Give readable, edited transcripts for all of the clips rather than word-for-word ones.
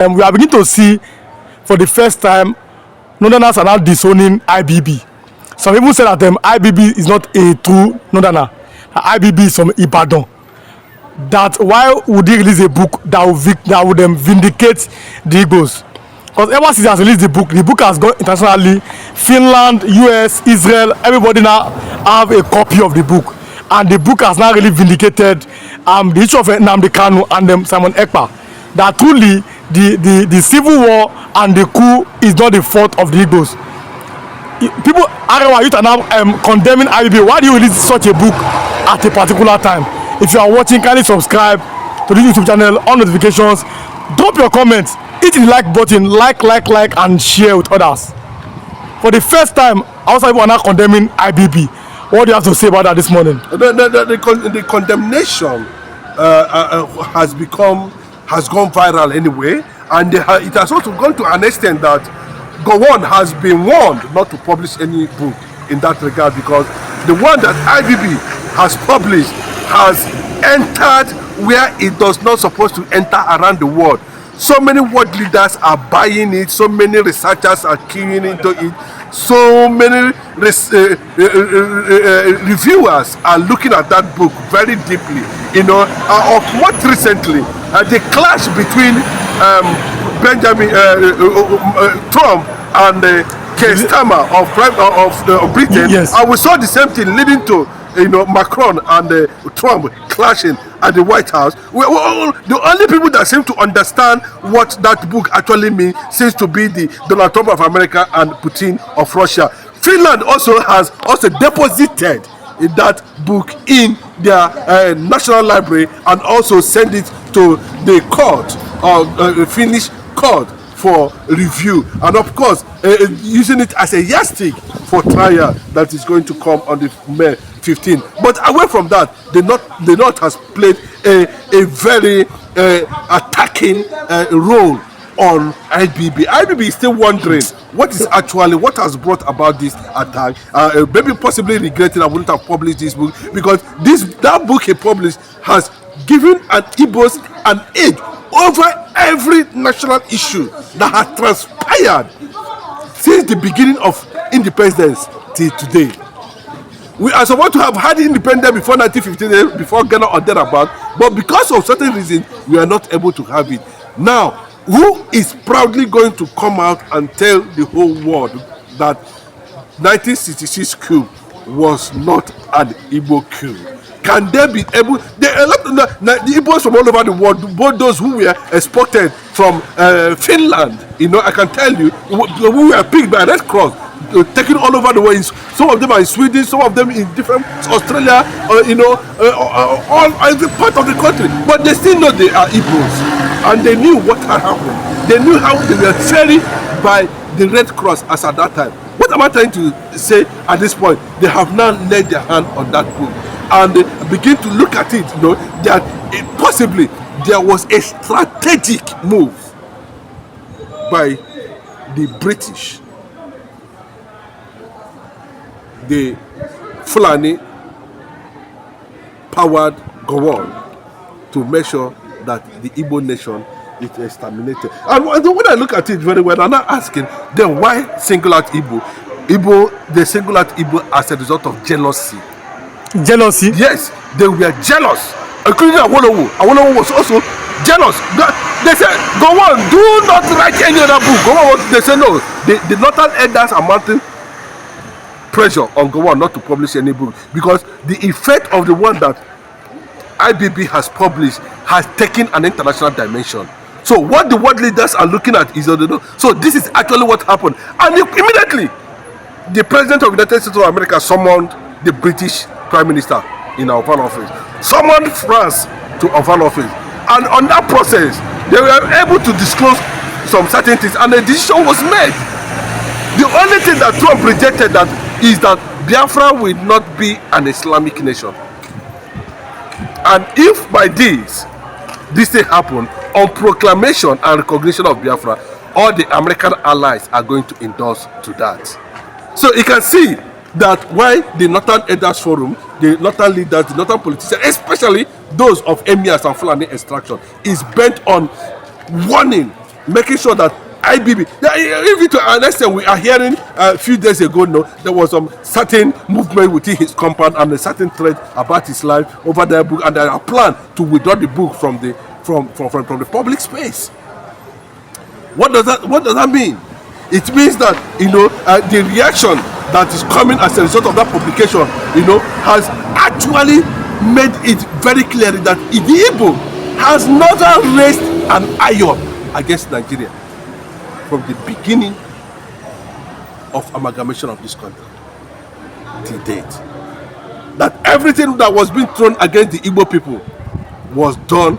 We are beginning to see for the first time Northerners are now disowning IBB. Some people say that IBB is not a true Northerner. IBB is from Ibadan. That why would he release a book that would vindicate the Igbos? Because ever since he has released the book has gone internationally. Finland, US, Israel, everybody now have a copy of the book. And the book has now really vindicated the issue of Nnamdi Kanu and Simon Ekpa. That truly the civil war and the coup is not the fault of the Igbos. People, Arewa youth are now condemning IBB. Why do you release such a book at a particular time? If you are watching, kindly subscribe to the YouTube channel, on notifications, drop your comments, hit the like button, like, and share with others. For the first time, outside people are now condemning IBB. What do you have to say about that this morning? The condemnation has gone viral anyway, and it has also gone to an extent that Gowon has been warned not to publish any book in that regard, because the one that IBB has published has entered where it does not supposed to enter around the world. So many world leaders are buying it, so many researchers are keying into it, so many reviewers are looking at that book very deeply. You know, of what recently the clash between Trump and Keir Starmer of Britain, yes. And we saw the same thing leading to Macron and Trump clashing at the White House. The only people that seem to understand what that book actually means seems to be the Donald Trump of America and Putin of Russia. Finland also has deposited that book in their national library and also send it to the court, the Finnish court, for review, and of course using it as a yardstick for trial that is going to come on the May 15. But away from that, the North has played a very attacking role on IBB. IBB is still wondering what has brought about this attack. Maybe possibly regretting I wouldn't have published this book, because that book he published has given an Igbos an edge over every national issue that has transpired since the beginning of independence till today. We are supposed to have had independence before 1959, before Ghana or thereabout, but because of certain reasons, we are not able to have it. Now, who is proudly going to come out and tell the whole world that 1966 coup was not an Igbo coup? Can they be able? The Igbos from all over the world, both those who were exported from Finland, I can tell you, who were picked by Red Cross, taken all over the world. Some of them are in Sweden, some of them in different Australia, all every part of the country. But they still know they are Igbos, and they knew what had happened. They knew how they were treated by the Red Cross as at that time. What am I trying to say at this point? They have now laid their hand on that book and begin to look at it, that possibly there was a strategic move by the British, the Fulani powered Gowon, to make sure that the Igbo nation is exterminated. And when I look at it very well, I'm not asking then why single out Igbo? They single out Igbo as a result of jealousy. Jealousy? Yes, they were jealous. Including Awolowo. Awolowo was also jealous. They said, go on, do not write any other book. They said no. The northern elders are mounting pressure on Gowon not to publish any book, because the effect of the one that IBB has published has taken an international dimension. So what the world leaders are looking at is, so this is actually what happened. And immediately, the president of the United States of America summoned the British Prime Minister in our Oval Office, summoned France to Oval Office, and on that process, they were able to disclose some certain things, and a decision was made. The only thing that Trump rejected is that Biafra will not be an Islamic nation. And if by this thing happen, on proclamation and recognition of Biafra, all the American allies are going to endorse to that. So you can see that why the Northern Elders Forum, the Northern leaders, the Northern politicians, especially those of Emirs and Fulani extraction, is bent on warning making sure that IBB, even to an extent, we are hearing a few days ago, no, there was some certain movement within his compound and a certain threat about his life over their book, and there are plans to withdraw the book from the public space. What does that mean? It means that the reaction that is coming as a result of that publication, has actually made it very clear that the Igbo has not raised an iron against Nigeria from the beginning of amalgamation of this country till date. That everything that was being thrown against the Igbo people was done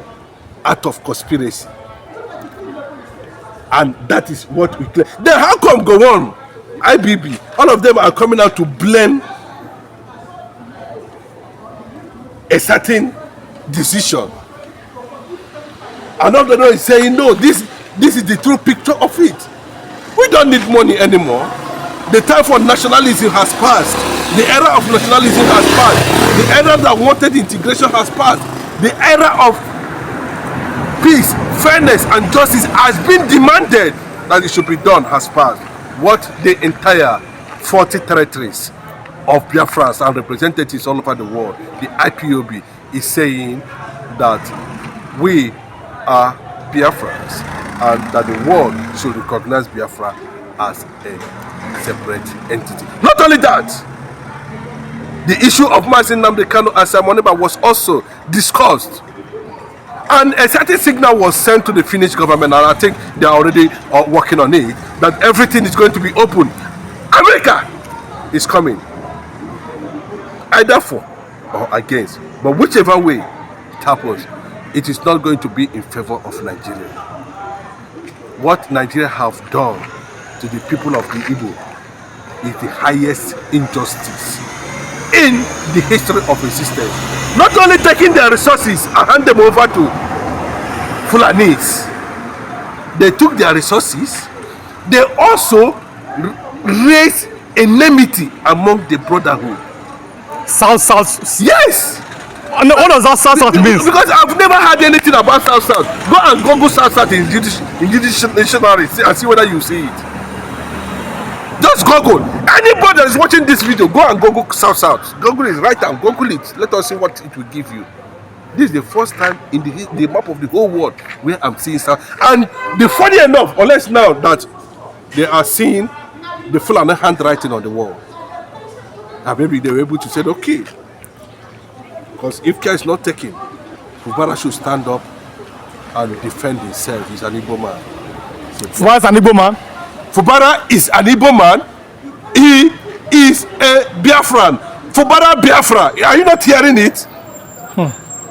out of conspiracy. And that is what we claim. Then how come Gowon, IBB, all of them are coming out to blame a certain decision? And all of them is saying, no, this is the true picture of it. We don't need money anymore. The time for nationalism has passed. The era of nationalism has passed. The era that wanted integration has passed. The era of peace, fairness, and justice has been demanded that it should be done has passed. What the entire 40 territories of Biafrans and representatives all over the world, the IPOB, is saying that we are Biafrans and that the world should recognize Biafra as a separate entity. Not only that, the issue of Mazin Nnamdi Kanu and Simon Ekpa was also discussed. And a certain signal was sent to the Finnish government, and I think they are already working on it, that everything is going to be open. America is coming, either for or against, but whichever way it happens, it is not going to be in favor of Nigeria. What Nigeria have done to the people of the Igbo is the highest injustice in the history of existence. Not only taking their resources and hand them over to Fulanis, they took their resources, they also raised enmity among the brotherhood. South. Yes! What does that South mean? Because I've never heard anything about South. Go and Google South in Yiddish dictionary and see whether you see it. Just Google. Anybody that is watching this video, go and Google South. Google it, right down, Google it. Let us see what it will give you. This is the first time in the map of the whole world where I'm seeing South. And the funny enough, unless now that they are seeing the Fulani handwriting on the wall, and maybe they were able to say, okay, because if care is not taken, Fubara should stand up and defend himself. He's an Igbo man. Why is an Igbo man? Fubara is an Igbo man. He is a Biafran. Fubara Biafra. Are you not hearing it?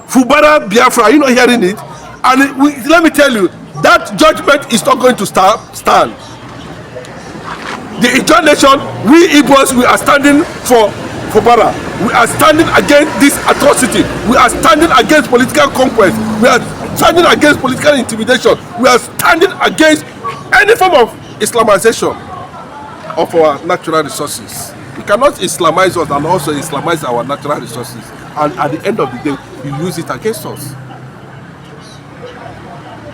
Fubara Biafra. Are you not hearing it? And let me tell you, that judgment is not going to stand. The Ijaw nation, we Igbos, we are standing for Fubara. We are standing against this atrocity. We are standing against political conquest. We are standing against political intimidation. We are standing against any form of Islamization of our natural resources. You cannot Islamize us and also Islamize our natural resources. And at the end of the day, you use it against us.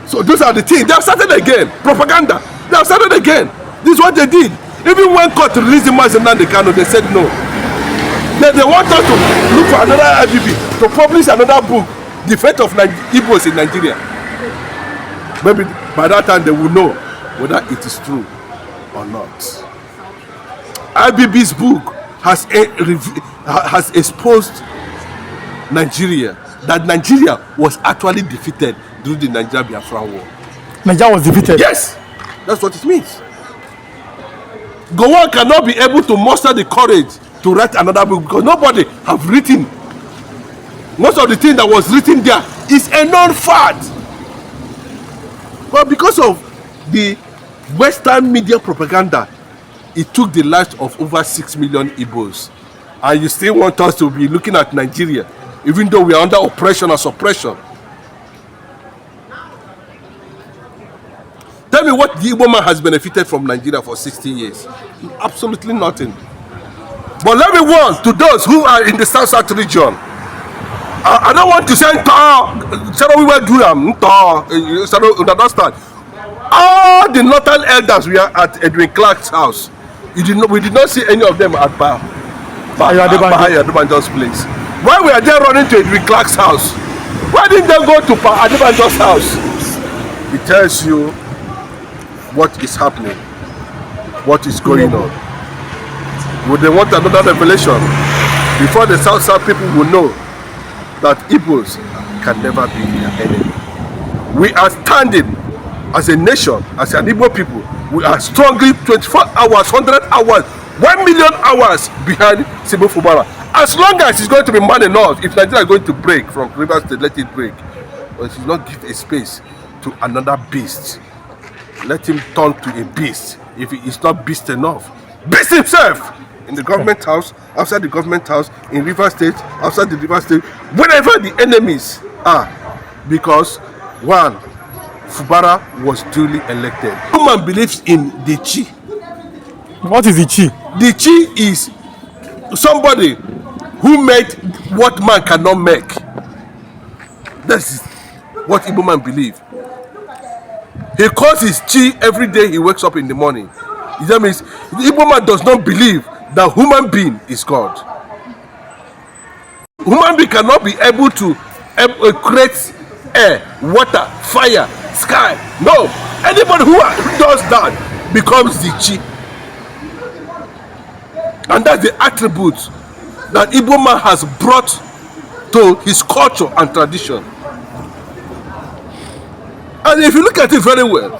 So those are the things. They have started again. Propaganda. They have started again. This is what they did. Even when court released the Mazin Nnamdi Kanu, they said no. They want us to look for another IBB, to publish another book, The Fate of Igbos in Nigeria. Maybe by that time they will know whether it is true or not. IBB's book has exposed Nigeria, that Nigeria was actually defeated during the Nigeria-Biafra war. Nigeria was defeated? Yes, that's what it means. Gowon cannot be able to muster the courage to write another book because nobody have written. Most of the thing that was written there is a known fact. But because of the Western media propaganda, it took the lives of over 6 million Igbos. And you still want us to be looking at Nigeria, even though we are under oppression or suppression. Tell me what the Igbo man has benefited from Nigeria for 60 years. Absolutely nothing. But let me warn to those who are in the South region. I don't want to say, understand. All the northern elders were at Edwin Clark's house. We did not see any of them at Adebanjo's place. Why were they running to Edwin Clark's house? Why didn't they go to Adebanjo's house? It tells you what is happening, what is going on. Would they want another revelation before the South people will know that Igbos can never be their enemy? We are standing as a nation, as an Igbo people. We are strongly 24 hours, 100 hours, 1 million hours behind Sibo Fubara. As long as it's going to be man enough, if Nigeria is going to break from Rivers State, let it break. But it should not give a space to another beast. Let him turn to a beast. If he is not beast enough, beast himself in the government house, outside the government house, in Rivers State, outside the Rivers State, wherever the enemies are. Because one, Fubara was duly elected. Human believes in the Chi. What is the Chi? The Chi is somebody who made what man cannot make. That's what Igbo man believe. He calls his Chi every day he wakes up in the morning. That means the Igbo man does not believe that human being is God. Human being cannot be able to create air, water, fire, sky. No. Anybody who does that becomes the Chi. And that's the attribute that Igbo man has brought to his culture and tradition. And if you look at it very well,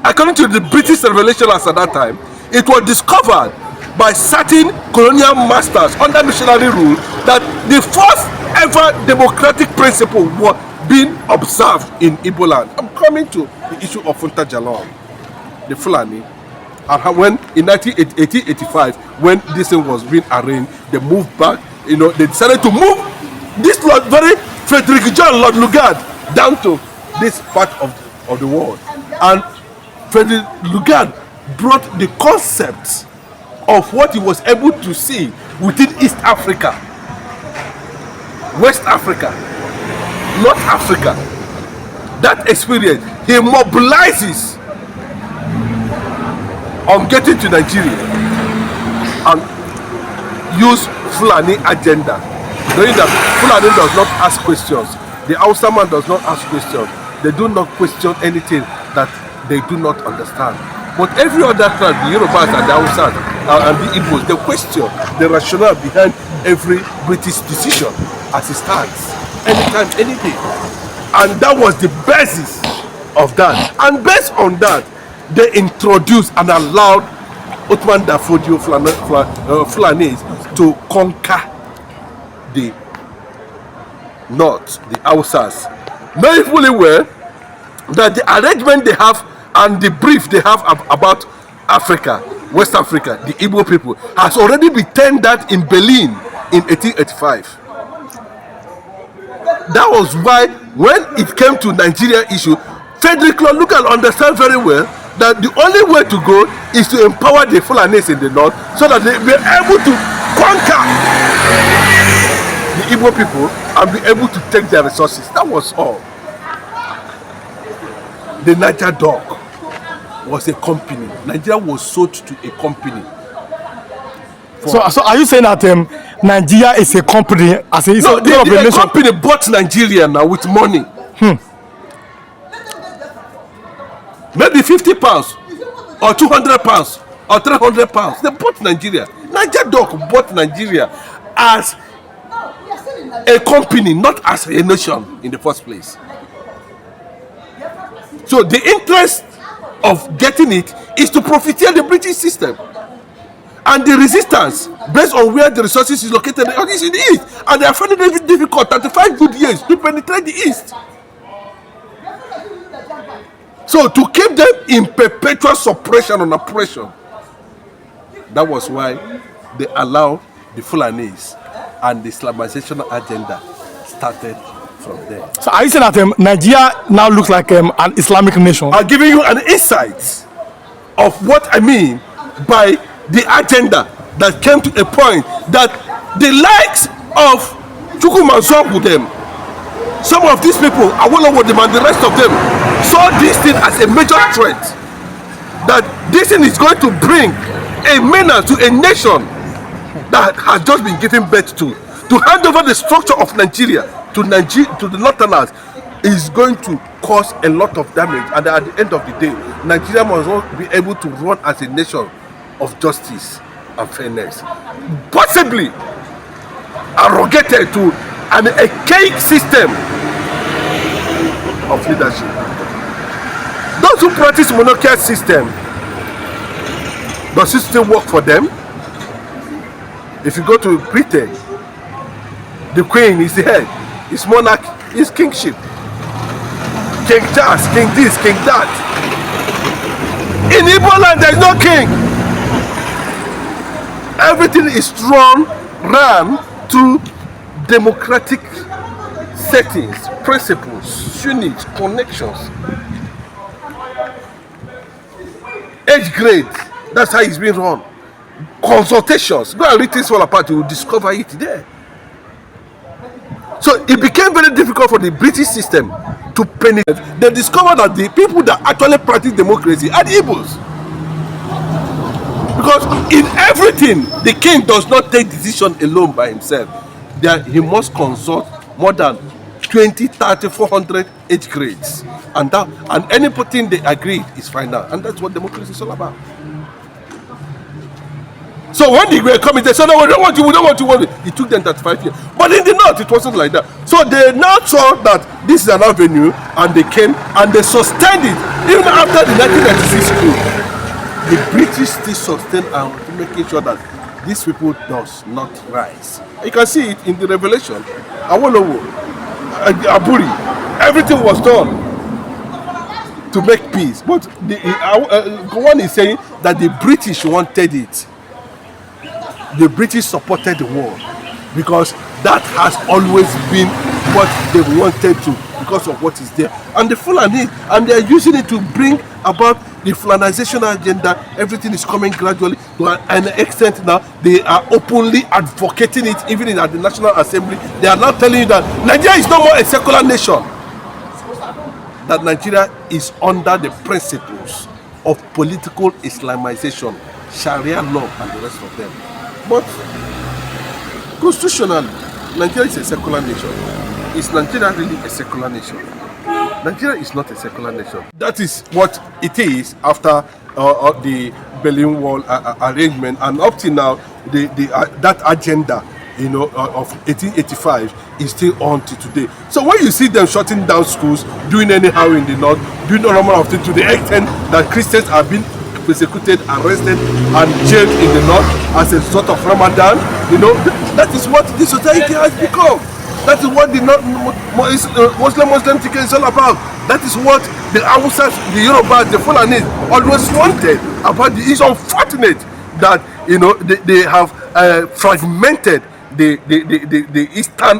according to the British revelation at that time, it was discovered by certain colonial masters under missionary rule that the first ever democratic principle was being observed in Igbo land. I'm coming to the issue of Funta Jalon, the Fulani. And when in 1885, when this thing was being arranged, they moved back. They decided to move this Lord, very Frederick John Lord Lugard, down to this part of the world. And Frederick Lugard brought the concepts of what he was able to see within East Africa, West Africa, North Africa. That experience, he mobilizes on getting to Nigeria and use Fulani agenda. Knowing that Fulani does not ask questions, the Hausa man does not ask questions. They do not question anything that they do not understand. But every other tribe, the Yorubas and the Hausas and the Igbos, they question the rationale behind every British decision as it stands, anytime, any day. And that was the basis of that. And based on that, they introduced and allowed Ottoman Dafodio Fulanis to conquer the north, the Hausas. Knowing fully well that the arrangement they have and the brief they have about Africa, West Africa, the Igbo people, has already been tendered in Berlin in 1885. That was why when it came to Nigeria issue, Frederick Lugard understand very well that the only way to go is to empower the Fulanis in the north so that they be able to conquer the Igbo people and be able to take their resources. That was all. The Niger Dog was a company. Nigeria was sold to a company. So are you saying that Nigeria is a company? The company bought Nigeria now with money. Maybe 50 pounds or 200 pounds or 300 pounds. They bought Nigeria. Niger Dog bought Nigeria as a company, not as a nation in the first place. So the interest of getting it is to profiteer the British system. And the resistance, based on where the resources is located, is in the east. And they are finding it difficult, 35 good years, to penetrate the east. So to keep them in perpetual suppression and oppression, that was why they allowed the Fulanis, and the Islamization agenda started from there. So are you saying that Nigeria now looks like an Islamic nation? I'm giving you an insight of what I mean by the agenda that came to a point that the likes of Chukwumansogu them, some of these people, Awolowo them and the rest of them, saw this thing as a major threat that this thing is going to bring a menace to a nation that has just been given birth to hand over the structure of Nigeria to the Northerners is going to cause a lot of damage. And at the end of the day, Nigeria must not be able to run as a nation of justice and fairness, possibly arrogated to an archaic system of leadership. Those who practice monarchical system, does it still work for them? If you go to Britain, the Queen is the head, it's monarchy, it's kingship. King Charles, King this, King that. In Igbo land, there is no king. Everything is ran through democratic settings, principles, units, connections, age grade. That's how it's being run. Consultations. Go and read this all apart, you will discover it there. So it became very difficult for the British system to penetrate. They discovered that the people that actually practice democracy are the Igbos. Because in everything, the king does not take decision alone by himself. He must consult more than 20, 30, 400 age grades. And anything they agreed is final. And that's what democracy is all about. So when they were coming, they said, no, we don't want you. It took them 35 years. But in the north, it wasn't like that. So they now saw that this is an avenue, and they came and they sustained it. Even after the 1996 coup, the British still sustained and making sure that these people does not rise. You can see it in the Revelation. Awolowo, Aburi, everything was done to make peace. But Gowon is saying that the British wanted it. The British supported the war because that has always been what they wanted to, because of what is there. And the Fulani, and they are using it to bring about the Fulanization agenda. Everything is coming gradually to an extent now. They are openly advocating it, even at the National Assembly. They are now telling you that Nigeria is no more a secular nation. That Nigeria is under the principles of political Islamization, Sharia law, and the rest of them. But constitutionally, Nigeria is a secular nation. Is Nigeria really a secular nation? Nigeria is not a secular nation. That is what it is after the Berlin Wall arrangement, and up till now, that agenda, of 1885 is still on to today. So when you see them shutting down schools, doing anyhow in the north, doing a number of things to the extent that Christians have been persecuted, arrested, and jailed in the north as a sort of Ramadan, that is what the society has become. That is what the Muslim ticket is all about. That is what the Hausas, the Yorubas, the Fulanis always wanted. It's unfortunate that they have fragmented the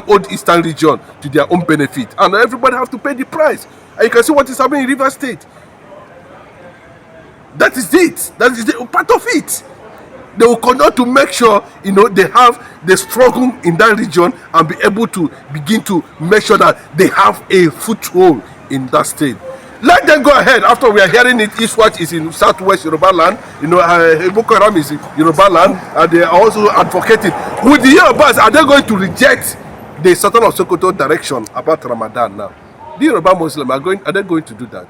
old eastern region to their own benefit, and everybody have to pay the price. And you can see what is happening in River State. That is it. That is part of it. They will continue to make sure they have the struggle in that region and be able to begin to make sure that they have a foothold in that state. Let them go ahead. After we are hearing it, Eastwatch is in southwest Yoruba land. Boko Haram is in Yoruba land, and they are also advocating. With the Yorubas, are they going to reject the Sultan of Sokoto direction about Ramadan now? The Yoruba Muslims are they going to do that?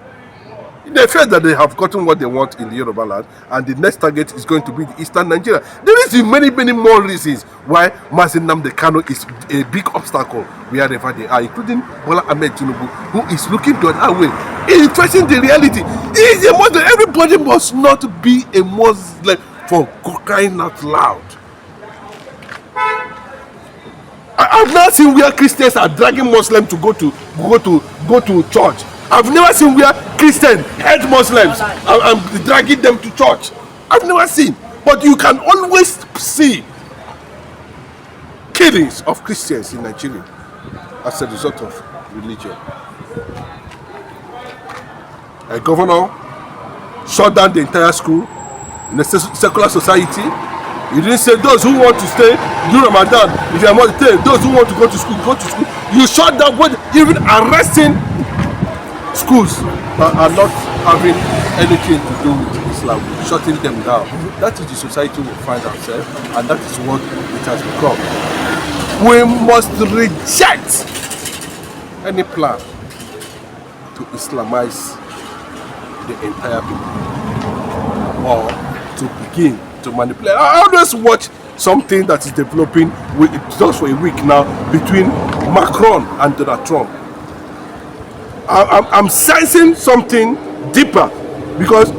They feel that they have gotten what they want in the Yoruba land, and the next target is going to be the eastern Nigeria. There is many, many more reasons why Mazi Nnamdi Kanu is a big obstacle wherever they are, including Bola Ahmed Tinubu, who is looking the other way, is facing the reality. He is a Muslim. Everybody must not be a Muslim, for crying out loud. I've never seen where Christians are dragging Muslims to go to church. I've never seen where Christians hate Muslims and dragging them to church. I've never seen. But you can always see killings of Christians in Nigeria as a result of religion. A governor shut down the entire school in a secular society. You didn't say those who want to stay during Ramadan, if you are not stay, those who want to go to school, go to school. You shut down, even arresting schools that are not having anything to do with Islam, shutting them down. That is the society we find ourselves, and that is what it has become. We must reject any plan to Islamize the entire people, or to begin to manipulate. I always watch something that is developing just for a week now between Macron and Donald Trump. I'm sensing something deeper, because